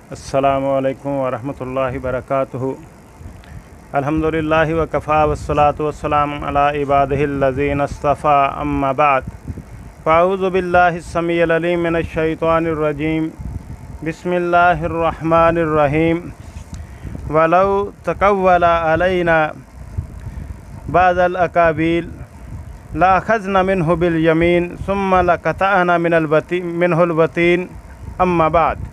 अस्सलामु अलैकुम वरहमतुल्लाहि वबरकातुहू। अल्हम्दुलिल्लाहि व कफ़ा वस्सलातु वस्सलामु अला इबादिहिल्लज़ीना इस्तफ़ा अम्मा बाद। फ़अऊज़ु बिल्लाहिस समीइल अलीम मिनश शैतानिर रजीम। बिस्मिल्लाहिर रहमानिर रहीम। वलौ तक़व्वला अलैना बाज़ल अकाबील लअख़ज़ना मिन्हु बिल यमीन सुम्मा लक़तअना मिन्हुल वतीन। अम्मा बाद।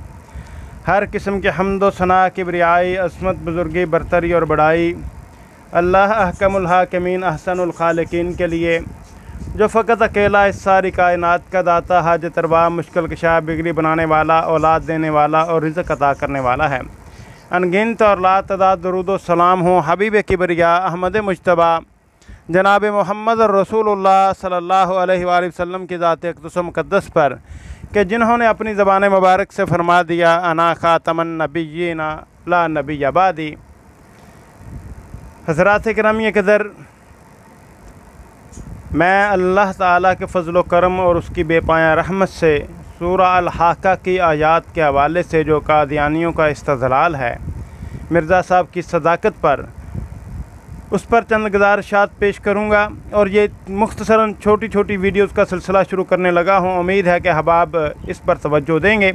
हर किस्म के हम्दो सना, किब्रियाई, अस्मत, बुज़ुर्गी, बरतरी और बड़ाई अल्लाह अहकमुल हाकिमीन अहसनुल खालिकीन के लिए, जो फ़कत अकेला इस सारी कायनात का दाता, हाजत रवा, मुश्किल कशा, बिगड़ी बनाने वाला, औलाद देने वाला और रिज़्क़ अता करने वाला है। अनगिनत और लातदाद दरूद व सलाम हो हबीब किबरिया अहमद मुज्तबा जनाब मोहम्मद रसूलुल्लाह सल्लल्लाहु अलैहि वसल्लम की ज़ात अक़दस मुक़द्दस पर कि जिन्होंने अपनी ज़बान मुबारक से फरमा दिया अना ख़ातमन नबिय्यीना ला नबिय्य बादी। हज़रात किरामी क़दर, मैं अल्लाह ताला के फ़ज़ल व करम और उसकी बेपाया रहमत से सूरा अल-हाक़ा की आयात के हवाले से जो कादियानियों का इस्तदलाल है मिर्ज़ा साहब की सदाकत पर, उस पर चंद गुज़ारिशात पेश करूँगा और ये मुख्तसरन छोटी छोटी वीडियोज़ का सिलसिला शुरू करने लगा हूँ। उम्मीद है कि अहबाब इस पर तवज्जो देंगे।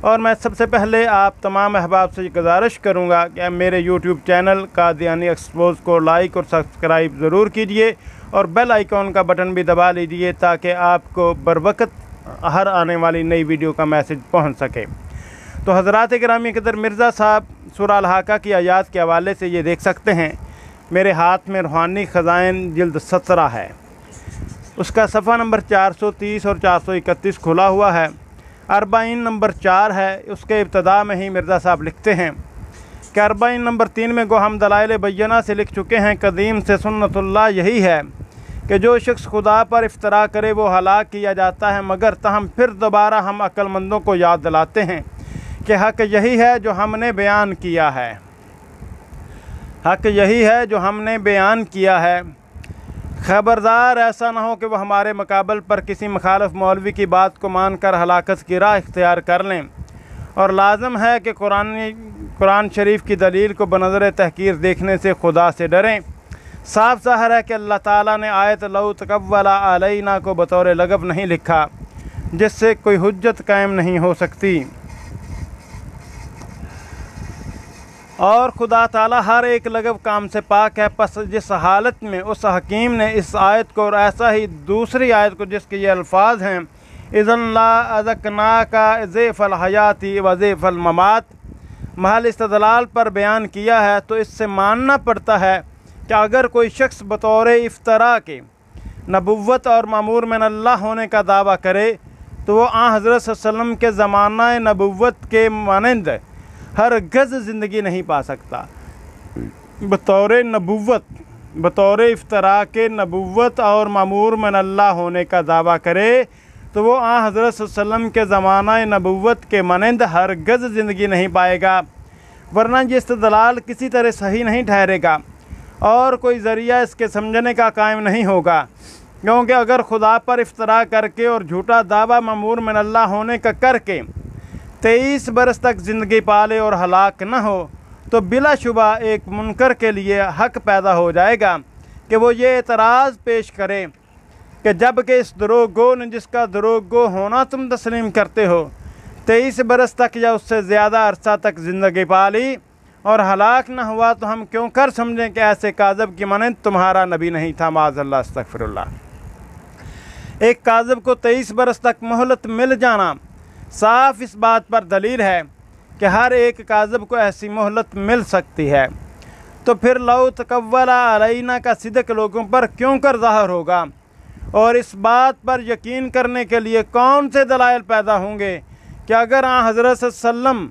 और मैं सबसे पहले आप तमाम अहबाब से गुज़ारिश करूँगा कि मेरे यूट्यूब चैनल कादियानी एक्सपोज़ को लाइक और सब्सक्राइब ज़रूर कीजिए और बेल आइकॉन का बटन भी दबा लीजिए ताकि आपको बर वक्त हर आने वाली नई वीडियो का मैसेज पहुँच सके। तो हज़रात गिरामी क़दर, मिर्ज़ा साहब सूरा अल-हाक़ा की आयात के हवाले से ये देख सकते हैं, मेरे हाथ में रूहानी ख़ज़ाइन जिल्द 17 है। उसका सफ़ा नंबर 430 और 431 खुला हुआ है। अरबाइन नंबर 4 है। उसके इब्तदा में ही मिर्ज़ा साहब लिखते हैं कि अरबाइन नंबर 3 में गो हम दलाइल बय्यना से लिख चुके हैं, कदीम से सुन्नतुल्लाह यही है कि जो शख्स खुदा पर इफ्तरा करे वो हलाक किया जाता है, मगर तहम फिर दोबारा हम अक्लमंदों को याद दिलाते हैं कि हक़ यही है जो हमने बयान किया है। हक़ यही है जो हमने बयान किया है। ख़बरदार ऐसा ना हो कि वह हमारे मुकाबल पर किसी मुखालिफ मौलवी की बात को मानकर हलाकत की राह इख्तियार कर लें। और लाज़िम है कि कुरान शरीफ की दलील को बनज़र तहकीर देखने से खुदा से डरें। साफ ज़ाहिर है कि अल्लाह ताला ने आयत लौ तक़व्वला अलैना को बतौर लगब नहीं लिखा, जिससे कोई हुज्जत कायम नहीं हो सकती। और खुदा ताला हर एक लगब काम से पाक है। पस जिस हालत में उस हकीम ने इस आयत को और ऐसा ही दूसरी आयत को जिसके ये अल्फाज हैं, इज़न ला अज़क़नाका ज़ैफ़ल हयाती व ज़ैफ़ल ममात, महल इस्तदलाल पर बयान किया है, तो इससे मानना पड़ता है कि अगर कोई शख्स बतौर इफ्तरा के नबुव्वत और मामूर मिन अल्लाह होने का दावा करे तो वो हज़रत सल्लल्लाहु अलैहि वसल्लम के ज़माना नबुव्वत के मानंद हर गज़ ज़िंदगी नहीं पा सकता। बतौर नबुव्वत, बतौर इफ्तरा के नबुव्वत और मामूर मिन अल्लाह होने का दावा करे तो वो हज़रत सल्लल्लाहु अलैहि वसल्लम के ज़माना नबुव्वत के मानंद हर गज़ ज़िंदगी नहीं पाएगा, वरना ये इस्तदलाल किसी तरह सही नहीं ठहरेगा और कोई ज़रिया इसके समझने का कायम नहीं होगा। क्योंकि अगर खुदा पर इफ्तरा करके और झूठा दावा मामूर मिन अल्लाह होने का करके 23 बरस तक ज़िंदगी पाले और हलाक न हो तो बिलाशुबा एक मुनकर के लिए हक़ पैदा हो जाएगा कि वो ये एतराज़ पेश करे कि जब कि इस दरोगो ने जिसका दरोगो होना तुम तस्लीम करते हो 23 बरस तक या उससे ज़्यादा अरसा तक ज़िंदगी पाली और हलाक न हुआ, तो हम क्यों कर समझें कि ऐसे काज़ब की मानंद तुम्हारा नबी नहीं था। माज़अल्लाह अस्तग़फ़िरुल्लाह। एक काज़ब को 23 बरस तक मोहलत मिल जाना साफ़ इस बात पर दलील है कि हर एक काज़ब को ऐसी मोहलत मिल सकती है। तो फिर लौ तक़व्वला अलैना का सिदक लोगों पर क्यों कर ज़ाहिर होगा और इस बात पर यकीन करने के लिए कौन से दलाइल पैदा होंगे कि अगर हज़रत सल्लम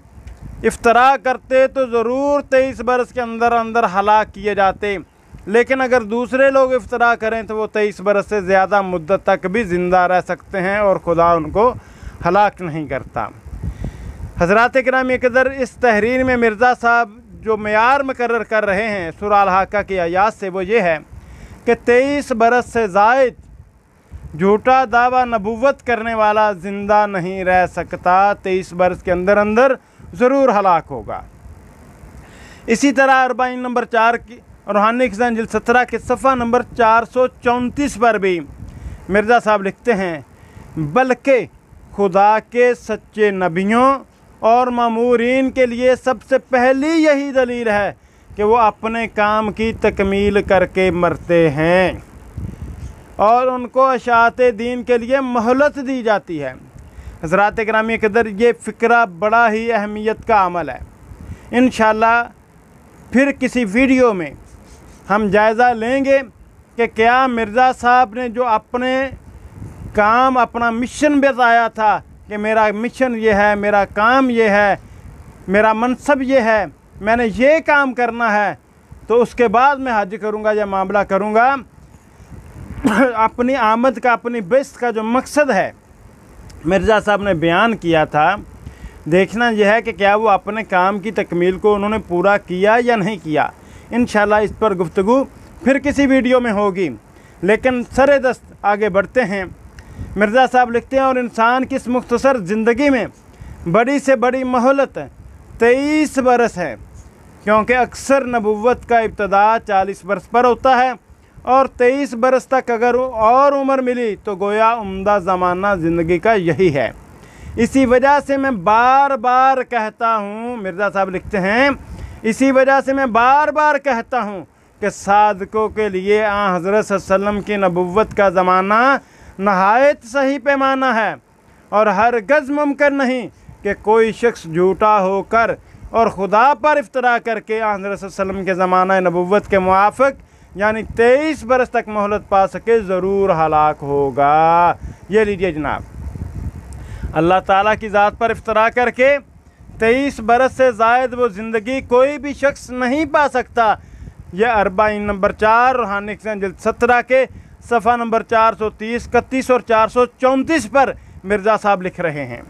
इफ्तरा करते तो ज़रूर 23 बरस के अंदर अंदर हलाक किए जाते, लेकिन अगर दूसरे लोग इफ्तरा करें तो वो 23 बरस से ज़्यादा मुद्दत तक भी ज़िंदा रह सकते हैं और खुदा उनको हलाक नहीं करता। हज़रात किरामी क़दर, इस तहरीर में मिर्ज़ा साहब जो मेयार मुकर्रर कर रहे हैं सूरा अल-हाक़ा की आयात से, वो ये है कि 23 बरस से ज़ायद झूठा दावा नबुव्वत करने वाला ज़िंदा नहीं रह सकता। 23 बरस के अंदर अंदर ज़रूर हलाक होगा। इसी तरह 40 नंबर 4 की रूहानी खजान जिल्द 17 के सफ़ा नंबर 434 पर भी मिर्ज़ा साहब लिखते हैं, बल्कि खुदा के सच्चे नबियों और मामूरीन के लिए सबसे पहली यही दलील है कि वो अपने काम की तकमील करके मरते हैं और उनको अशात दीन के लिए मोहलत दी जाती है। हज़रात गिरामी क़दर, ये फ़िक्रा बड़ा ही अहमियत का अमल है। इंशाअल्लाह फिर किसी वीडियो में हम जायज़ा लेंगे कि क्या मिर्ज़ा साहब ने जो अपने काम, अपना मिशन बताया था कि मेरा मिशन ये है, मेरा काम ये है, मेरा मनसब ये है, मैंने ये काम करना है, तो उसके बाद मैं हज करूँगा या मामला करूँगा। अपनी आमद का, अपनी बेस्त का जो मकसद है मिर्ज़ा साहब ने बयान किया था, देखना यह है कि क्या वो अपने काम की तकमील को उन्होंने पूरा किया या नहीं किया। इंशाअल्लाह इस पर गुफ्तगू फिर किसी वीडियो में होगी। लेकिन सरे दस्त आगे बढ़ते हैं। मिर्ज़ा साहब लिखते हैं, और इंसान की इस मुख्तसर ज़िंदगी में बड़ी से बड़ी मोहलत 23 बरस है, क्योंकि अक्सर नबुव्वत का इब्तदा 40 बरस पर होता है और 23 बरस तक अगर और उम्र मिली तो गोया उम्दा ज़माना ज़िंदगी का यही है। इसी वजह से मैं बार बार कहता हूँ, मिर्ज़ा साहब लिखते हैं, इसी वजह से मैं बार बार कहता हूँ कि सादकों के लिए हज़रत सल्लल्लाहु अलैहि वसल्लम की नबुव्वत का ज़माना नहायत सही पैमाना है और हरगज़ मुमकिन नहीं कि कोई शख्स झूठा होकर और खुदा पर इफ्तरा करके हज़रत सल्लल्लाहु अलैहि वसल्लम के ज़माना नबुव्वत के मुआफ़िक यानी 23 बरस तक मोहलत पा सके, ज़रूर हलाक होगा। ये लीजिए जनाब, अल्लाह ताला की ज़ात पर इफ्तरा करके 23 बरस से ज़ायद वो ज़िंदगी कोई भी शख्स नहीं पा सकता। यह 40 नंबर 4 रूहानी खजान जिल्द 17 के सफ़ा नंबर 430, 31 और 434 पर मिर्ज़ा साहब लिख रहे हैं।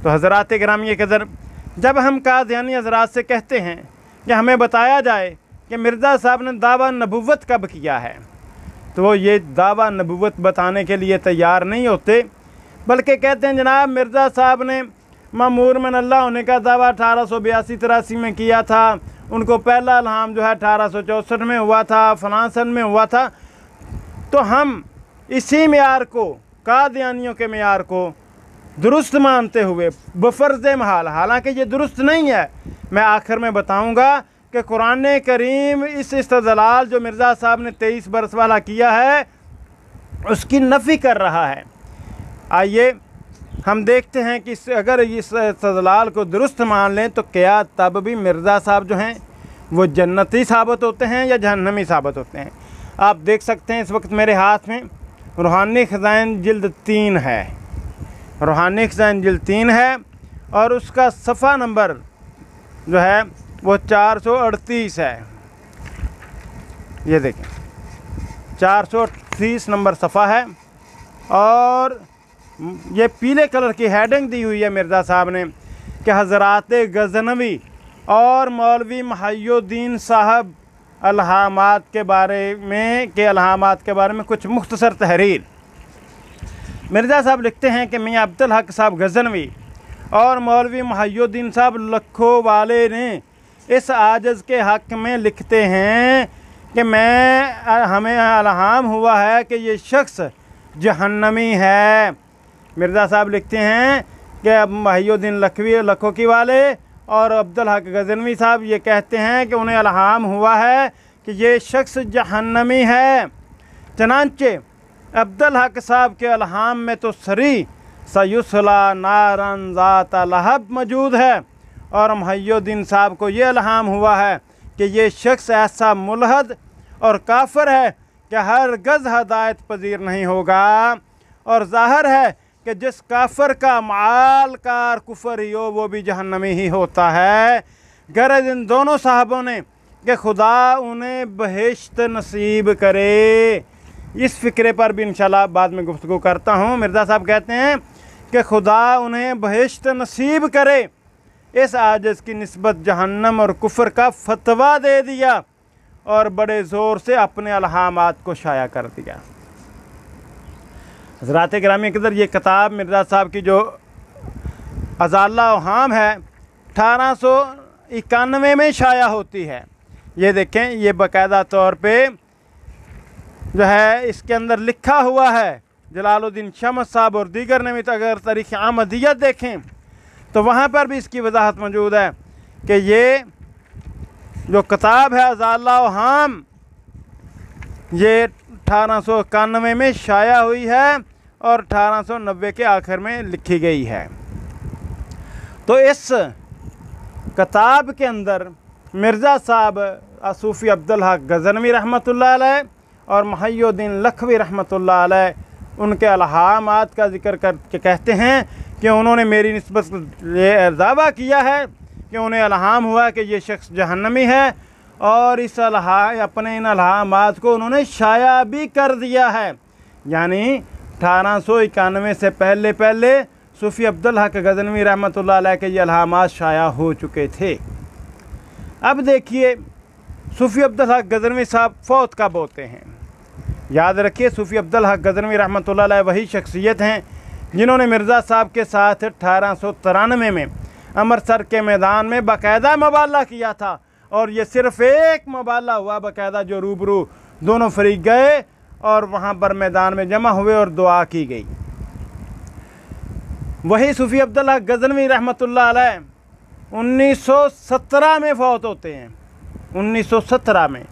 तो हज़रात गिरामी क़दर, जब हम कादियानी हज़रात से कहते हैं कि हमें बताया जाए कि मिर्ज़ा साहब ने दावा नबुव्वत कब किया है, तो वो ये दावा नबुव्वत बताने के लिए तैयार नहीं होते, बल्कि कहते हैं जनाब मिर्ज़ा साहब ने मामूर में अल्लाह होने का दावा 1882-83 में किया था, उनको पहला इल्हाम जो है 1864 में हुआ था, फलां सन में हुआ था। तो हम इसी मेयार को, कादियानियों के मेयार को दुरुस्त मानते हुए बफ़र्ज़ महल, हालांकि ये दुरुस्त नहीं है, मैं आखिर में बताऊंगा कि कुरान करीम इस इस्तदलाल जो मिर्ज़ा साहब ने 23 बरस वाला किया है उसकी नफ़ी कर रहा है। आइए हम देखते हैं कि अगर इस इस्तदलाल को दुरुस्त मान लें तो क्या तब भी मिर्ज़ा साहब जो हैं वो जन्नती साबित होते हैं या जहन्नमी साबित होते हैं। आप देख सकते हैं इस वक्त मेरे हाथ में रूहानी खजान जिल्द 3 है, रूहानी खजान जिल्द 3 है और उसका सफ़ा नंबर जो है वो 438 है। ये देखें 438 नंबर सफ़ा है और ये पीले कलर की हेडिंग दी हुई है मिर्ज़ा साहब ने कि हज़रात गज़नवी और मौलवी मुहय्यिद्दीन साहब अलहामात के बारे में कुछ मुख्तसर तहरीर। मिर्ज़ा साहब लिखते हैं कि मियाँ अब्दुल हक साहब गज़नवी और मौलवी मुहय्यिद्दीन साहब लखों वाले ने इस आजज़ के हक़ में लिखते हैं कि हमें अलहाम हुआ है कि ये शख्स जहन्नमी है। मिर्ज़ा साहब लिखते हैं कि अब मुहय्यिद्दीन लखोकी वाले और अब्दुल हक गज़नवी साहब ये कहते हैं कि उन्हें अलहाम हुआ है कि ये शख्स जहन्नमी है। चनांचे अब्दुल हक साहब के अलहाम में तो सरी सयुसला नारन ज़ाता लहब मौजूद है और मुहय्यिद्दीन साहब को ये अलहाम हुआ है कि ये शख्स ऐसा मुलहद और काफिर है कि हरगज़ हदायत पजीर नहीं होगा। और ज़ाहिर है कि जिस काफिर का माल कार कुफर ही हो वो भी जहन्नमी ही होता है। गरज इन दोनों साहबों ने कि खुदा उन्हें बहिश्त नसीब करे। इस फ़िक्रे पर भी इंशाल्लाह बाद में गुफ्तगू करता हूँ। मिर्ज़ा साहब कहते हैं कि खुदा उन्हें बहिश्त नसीब करे। इस आजिज़ की निस्बत जहन्नम और कुफर का फतवा दे दिया और बड़े ज़ोर से अपने अलहामात को शाया कर दिया। हज़रात गिरामी क़दर, ये किताब मिर्ज़ा साहब की जो अज़ाला औहाम है 1891 में शाया होती है। ये देखें, ये बाकायदा तौर पे जो है इसके अंदर लिखा हुआ है। जलालुद्दीन शम्स साहब और दीगर ने भी, तो अगर तारीख़ अहमदियत देखें तो वहाँ पर भी इसकी वजाहत मौजूद है कि ये जो किताब है अज़ाला व हाम, ये 1891 में शाया हुई है और 1890 के आखिर में लिखी गई है। तो इस किताब के अंदर मिर्ज़ा साहब सूफ़ी अब्दुल हक गज़नवी रहमतुल्लाह अलैह और मुहय्यिद्दीन लखवी रहमतुल्लाह अलैह उनके अलहामात का जिक्र करके कहते हैं कि उन्होंने मेरी निस्बत ये दावा किया है कि उन्हें अलहाम हुआ कि ये शख्स जहन्नमी है, और इस अपने इन अलहामात को उन्होंने शाया भी कर दिया है। यानी 1891 से पहले सूफ़ी अब्दुल हक गज़नवी रहमतुल्लाह अलैह के ये अलहामात शाया हो चुके थे। अब देखिए, सूफ़ी अब्दुल हक गज़नवी साहब फौत कब होते हैं? याद रखिए, सूफ़ी अब्दुल हक गज़नवी रहमतुल्लाह अलैह वही शख्सियत हैं जिन्होंने मिर्ज़ा साहब के साथ 1893 में अमृतसर के मैदान में बाकायदा मुबाला किया था, और ये सिर्फ़ एक मुबाला हुआ बाकायदा, जो रूबरू दोनों फरीक गए और वहाँ पर मैदान में जमा हुए और दुआ की गई। वही सूफ़ी अब्दुल हक गज़नवी रहमतुल्लाह अलैह 1917 में फ़ौत होते हैं, 1917 में।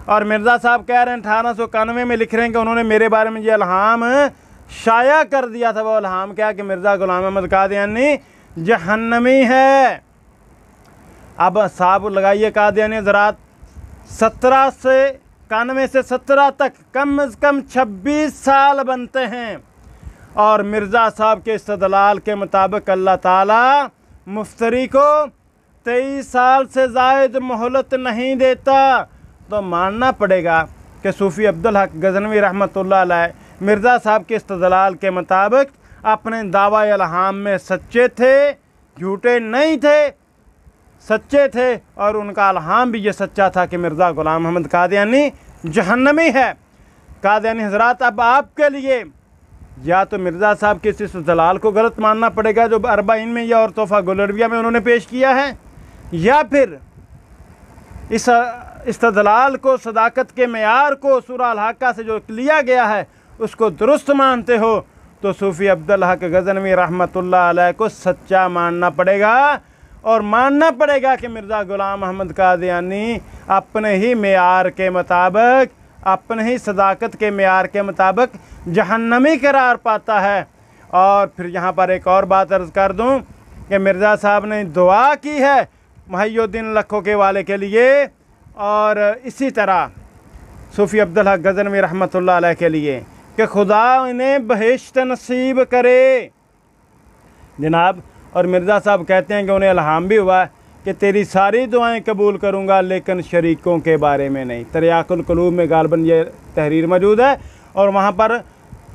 और मिर्ज़ा साहब कह रहे हैं 1891 में लिख रहे हैं कि उन्होंने मेरे बारे में ये अलहाम शाया कर दिया था। वो अलहाम क्या कि मिर्ज़ा ग़ुलाम अहमद कादियानी जहन्नमी है। अब साहब लगाइए कादियानी हज़रात, 91 से 17 तक कम अज़ कम 26 साल बनते हैं, और मिर्ज़ा साहब के इस्तदलाल के मुताबिक अल्लाह ताला मुफ्तरी को 23 साल से ज़ायद मोहलत नहीं देता। तो मानना पड़ेगा कि सूफ़ी अब्दुल हक गज़नवी रहमतुल्लाह अलैह मिर्ज़ा साहब के इस्तदलाल के मुताबिक अपने दावा इल्हाम में सच्चे थे, झूठे नहीं थे, सच्चे थे। और उनका इल्हाम भी ये सच्चा था कि मिर्ज़ा ग़ुलाम अहमद कादियानी जहन्नमी है। कादियानी हज़रात, अब आपके लिए या तो मिर्ज़ा साहब के इस इस्तदलाल को गलत मानना पड़ेगा जो अरबाइन में या और तोहफ़ा गुलरबिया में उन्होंने पेश किया है, या फिर इस इस्तदलाल को, सदाकत के मेयार को सूरह अल-हाक़ा से जो लिया गया है उसको दुरुस्त मानते हो, तो सूफ़ी अब्दुल हक गज़नवी रहमतुल्लाह अलैह को सच्चा मानना पड़ेगा, और मानना पड़ेगा कि मिर्ज़ा ग़ुलाम अहमद कादियानी अपने ही मेयार के मुताबिक, अपने ही सदाकत के मेयार के मुताबिक जहन्नमी करार पाता है। और फिर यहाँ पर एक और बात अर्ज़ कर दूँ कि मिर्ज़ा साहब ने दुआ की है मुहय्यिद्दीन लखोके वाले के लिए, और इसी तरह सूफ़ी अब्दुल हक गज़नवी रहमतुल्लाह अलैह के लिए कि खुदा इन्हें बहिश्त नसीब करे जनाब। और मिर्ज़ा साहब कहते हैं कि उन्हें इल्हाम भी हुआ कि तेरी सारी दुआएं कबूल करूँगा लेकिन शरीकों के बारे में नहीं। तरियाकुल कुलूब में गालबन ये तहरीर मौजूद है, और वहाँ पर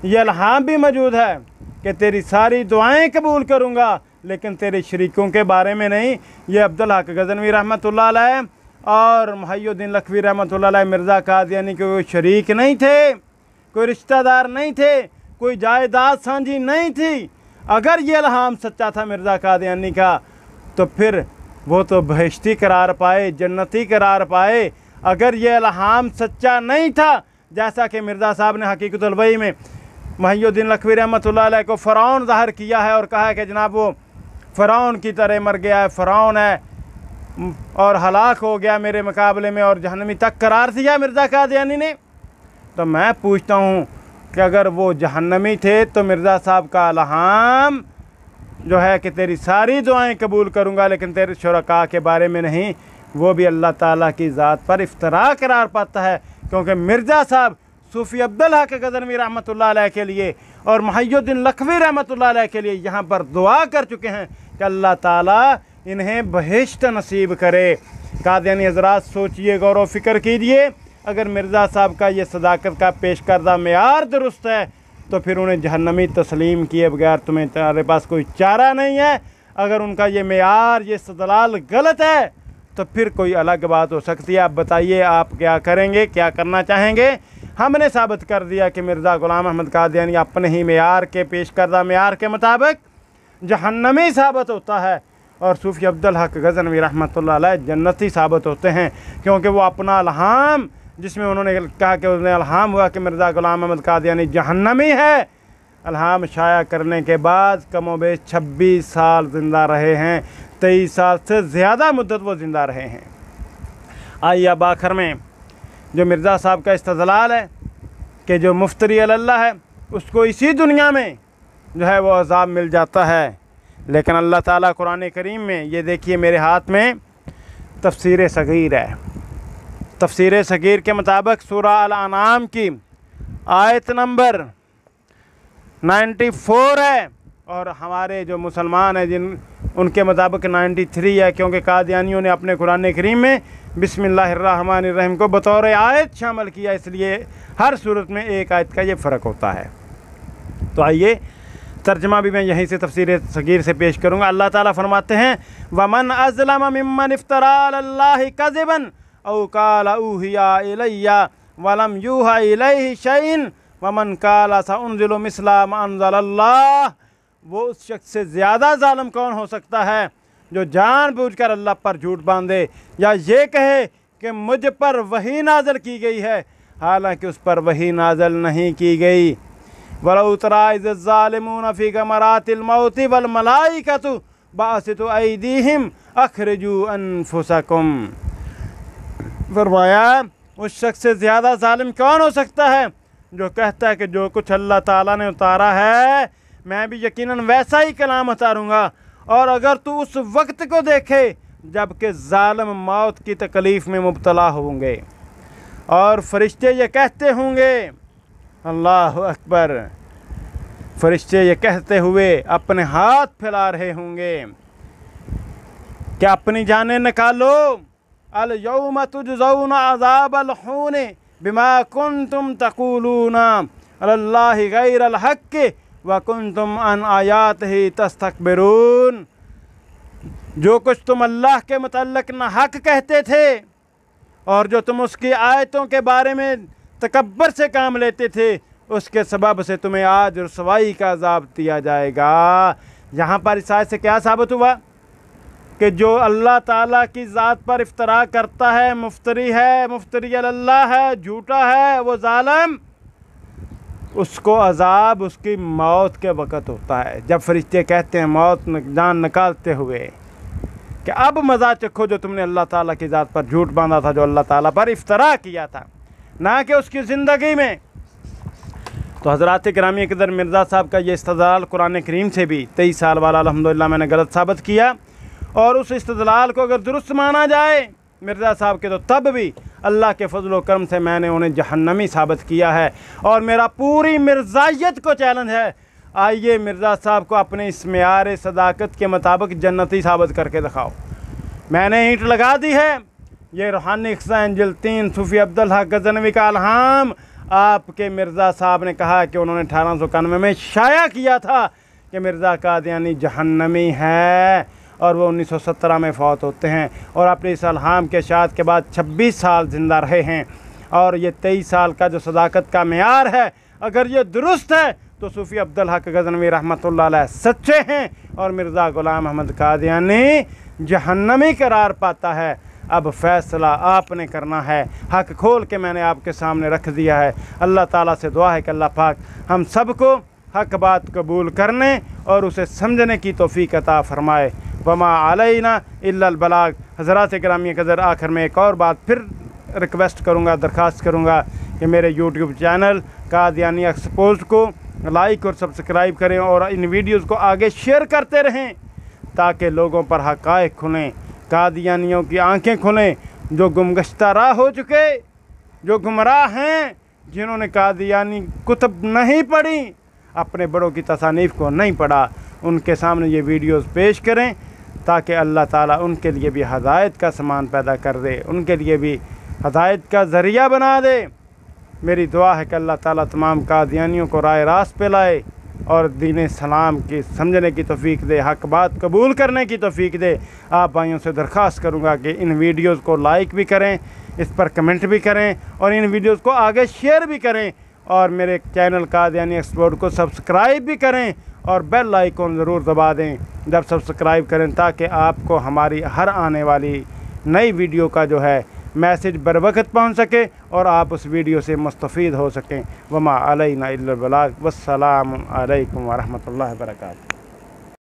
यह इल्हाम भी मौजूद है कि तेरी सारी दुआएं कबूल करूँगा लेकिन तेरे शरीकों के बारे में नहीं। ये अब्दुल हक गज़नवी रहमतुल्लाह अलैह और मुहय्यिद्दीन लखवी रहमतुल्लाह अलैह मिर्ज़ा कादियानी के कोई शरीक नहीं थे, कोई रिश्तेदार नहीं थे, कोई जायदाद साझी नहीं थी। अगर ये इल्हाम सच्चा था मिर्ज़ा कादियानी का, तो फिर वो तो बहिश्ती करार पाए, जन्नती करार पाए। अगर ये इल्हाम सच्चा नहीं था, जैसा कि मिर्ज़ा साहब ने हकीकतुल वही में मुहय्यिद्दीन लखवी रहमतुल्लाह अलैह को फ़िरौन ज़ाहिर किया है और कहा है कि जनाब वो फ़िरौन की तरह मर गया है, फ़िरौन है और हलाक हो गया मेरे मुकाबले में, और जहन्नमी तक करार दिया मिर्ज़ा कादियानी ने। तो मैं पूछता हूँ कि अगर वो जहन्नमी थे तो मिर्ज़ा साहब का इल्हाम जो है कि तेरी सारी दुआएं कबूल करूँगा लेकिन तेरे शुरका के बारे में नहीं, वो भी अल्लाह ताला की ज़ात पर इफ्तरा करार पाता है। क्योंकि मिर्ज़ा साहब सूफ़ी अब्दुल हक गज़नवी रहमतुल्लाह अलैह के लिए और मुहय्यिद्दीन लखवी रहमतुल्लाह अलैह के लिए यहाँ पर दुआ कर चुके हैं कि अल्लाह ताला इन्हें बहिश्त नसीब करे। कादियानी हज़रात, सोचिए, गौर व फ़िक्र कीजिए, अगर मिर्ज़ा साहब का ये सदाकत का पेश करदा मेयार दुरुस्त है तो फिर उन्हें जहन्नमी तस्लीम किए बगैर तुम्हारे पास कोई चारा नहीं है। अगर उनका ये मेयार, ये इस्तदलाल गलत है तो फिर कोई अलग बात हो सकती है। आप बताइए, आप क्या करेंगे, क्या करना चाहेंगे? हमने साबित कर दिया कि मिर्ज़ा ग़ुलाम अहमद कादियानी अपने ही मेयार के पेश करदा मेयार के मुताबिक जहन्नमी साबित होता है, और सूफ़ी अब्दुल हक गज़नवी रहमतुल्लाह अलैह जन्नती साबित होते हैं, क्योंकि वो अपना अल्हाम, जिसमें उन्होंने कहा कि उन्हें अल्हाम हुआ कि मिर्ज़ा ग़ुलाम अहमद कादियानी जहन्नमी है, अल्हाम शाया करने के बाद कमोबेश 26 साल ज़िंदा रहे हैं, 23 साल से ज़्यादा मुद्दत वो ज़िंदा रहे हैं। आइए अब आखिर में जो मिर्ज़ा साहब का इस्तदलाल है कि जो मुफ्तरी अल्लाह है उसको इसी दुनिया में जो है वो अज़ाब मिल जाता है, लेकिन अल्लाह ताला कुरान करीम में, ये देखिए मेरे हाथ में तफसीर सगीर है, तफसीर सगीर के मुताबिक सूरा अल-अनाम की आयत नंबर 94 है, और हमारे जो मुसलमान हैं जिन उनके मुताबिक 93 है, क्योंकि कादियानियों ने अपने कुरान करीम में बिस्मिल्लाहिर्रहमानिर्रहीम को बतौर आयत शामिल किया, इसलिए हर सूरत में एक आयत का ये फ़र्क होता है। तो आइए तर्जमा भी मैं यहीं से तफसीर सगीर से पेश करूँगा। अल्लाह ताला फरमाते हैं, वमन अज़लम मिम्मन इफ्तरा अलल्लाहि कज़िबन औ क़ाल ऊहिया इलैया वलम यूहा इलैहि शैइन वमन क़ाल सउनज़िलु मिस्ला मा अंज़लल्लाह। वो उस शख्स से ज़्यादा ज़ालिम कौन हो सकता है जो जानबूझकर अल्लाह पर झूठ बांधे या ये कहे कि मुझ पर वही नाज़िल की गई है, हालांकि उस पर वही नाज़िल नहीं की गई। वलौ तरा इज़ ज़ालिमून फ़ी गमरातिल मौति वल मलाइकतु बासितु ऐदीहिम अखरिजू अनफुसकुम। फरमाया उस शख्स से ज़्यादा ज़ालिम कौन हो सकता है जो कहता है कि जो कुछ अल्लाह ताला ने उतारा है मैं भी यकीनन वैसा ही कलाम उतारूँगा, और अगर तू उस वक्त को देखे जबकि ज़ालिम मौत की तकलीफ़ में मुब्तला होंगे और फरिश्ते ये कहते होंगे, अल्लाह अकबर, फरिश्ते ये कहते हुए अपने हाथ फैला रहे होंगे कि अपनी जानें निकालो, अल यौम तुजज़ौना अज़ाबल हून बिमा कुन्तुम तक़ूलूना अलल्लाहि गैरल हक़्क़ि व कुन्तुम अन आयातिही तस्तकबिरून। जो कुछ तुम अल्लाह के मुतल्लिक़ न हक़ कहते थे और जो तुम उसकी आयतों के बारे में तकब्बर से काम लेते थे, उसके सबब से तुम्हें आज रुसवाई का अज़ाब दिया जाएगा। यहाँ पर इस आयत से क्या साबित हुआ कि जो अल्लाह ताला की ज़ात पर इफ्तरा करता है, मुफ्तरी अल्लाह है, झूठा है, वो ज़ालिम, उसको अज़ाब उसकी मौत के वक़्त होता है, जब फरिश्ते कहते हैं मौत जान निकालते हुए कि अब मज़ा चखो जो तुमने अल्लाह ताला की ज़ात पर झूठ बांधा था, जो अल्लाह ताला पर इफ्तरा किया था, ना कि उसकी ज़िंदगी में। तो हज़रात गिरामी क़दर मिर्ज़ा साहब का ये इस्तदलाल कुरान करीम से भी 23 साल वाला अल्हम्दुलिल्लाह मैंने गलत साबित किया, और उस इस्तदलाल को अगर दुरुस्त माना जाए मिर्ज़ा साहब के, तो तब भी अल्लाह के फजल व करम से मैंने उन्हें जहन्नमी साबित किया है, और मेरा पूरी मिर्ज़ायत को चैलेंज है, आइए मिर्ज़ा साहब को अपने इस मेयार सदाकत के मुताबिक जन्नती साबित करके दिखाओ। मैंने ईंट लगा दी है, ये रूहानी क़िस्सा इंजिल 3 सूफ़ी अब्दुल हक गज़नवी का अल्हाम आपके मिर्ज़ा साहब ने कहा कि उन्होंने 1891 में शाया किया था कि मिर्ज़ा कादियानी जहन्नमी है, और वो 1917 में फ़ौत होते हैं, और अपने इस अल्हाम के शाद के बाद 26 साल ज़िंदा रहे हैं। और ये 23 साल का जो सदाकत का मेयार है, अगर ये दुरुस्त है तो सूफ़ी अब्दुल हक गज़नवी रहमतुल्लाह अलैह सच्चे हैं, और मिर्ज़ा ग़ुलाम अहमद कादियानी जहन्नमी करार पाता है। अब फ़ैसला आपने करना है, हक़ खोल के मैंने आपके सामने रख दिया है। अल्लाह ताला से दुआ है कि अल्लाह पाक हम सबको हक़ बात कबूल करने और उसे समझने की तौफ़ीक़ अता फ़रमाए। वमा अलैना इल्लल बलाग। हज़रात गिरामी क़दर, आखिर में एक और बात फिर रिक्वेस्ट करूँगा, दरख्वास्त करूँगा कि मेरे यूट्यूब चैनल कादियानी एक्सपोज़ को लाइक और सब्सक्राइब करें, और इन वीडियोज़ को आगे शेयर करते रहें ताकि लोगों पर हक़ाइक़ खुलें, कादियानियों की आंखें खुलें, जो गुमगश्ता राह हो चुके, जो गुमराह हैं, जिन्होंने कादियानी कुतुब नहीं पढ़ी, अपने बड़ों की तसानीफ़ को नहीं पढ़ा, उनके सामने ये वीडियोस पेश करें ताकि अल्लाह ताला उनके लिए भी हदायत का सामान पैदा कर दे, उनके लिए भी हदायत का ज़रिया बना दे। मेरी दुआ है कि अल्लाह ताला तमाम कादियानियों को राह रास्त पे लाए और दीन सलाम की समझने की तौफ़ीक़ दे, हक़ बात कबूल करने की तौफ़ीक़ दे। आप भाइयों से दरख्वास्त करूँगा कि इन वीडियोज़ को लाइक भी करें, इस पर कमेंट भी करें, और इन वीडियोज़ को आगे शेयर भी करें, और मेरे चैनल कादियानी एक्सप्लोर को सब्सक्राइब भी करें, और बेल आइकन ज़रूर दबा दें जब सब्सक्राइब करें, ताकि आपको हमारी हर आने वाली नई वीडियो का जो है मैसेज बर वक्त पहुँच सके और आप उस वीडियो से मुस्तफ़ीद हो सकें। वमा अलैना इल्लल बलाग। वस्सलामु अलैकुम व रहमतुल्लाहि व बरकातुहू।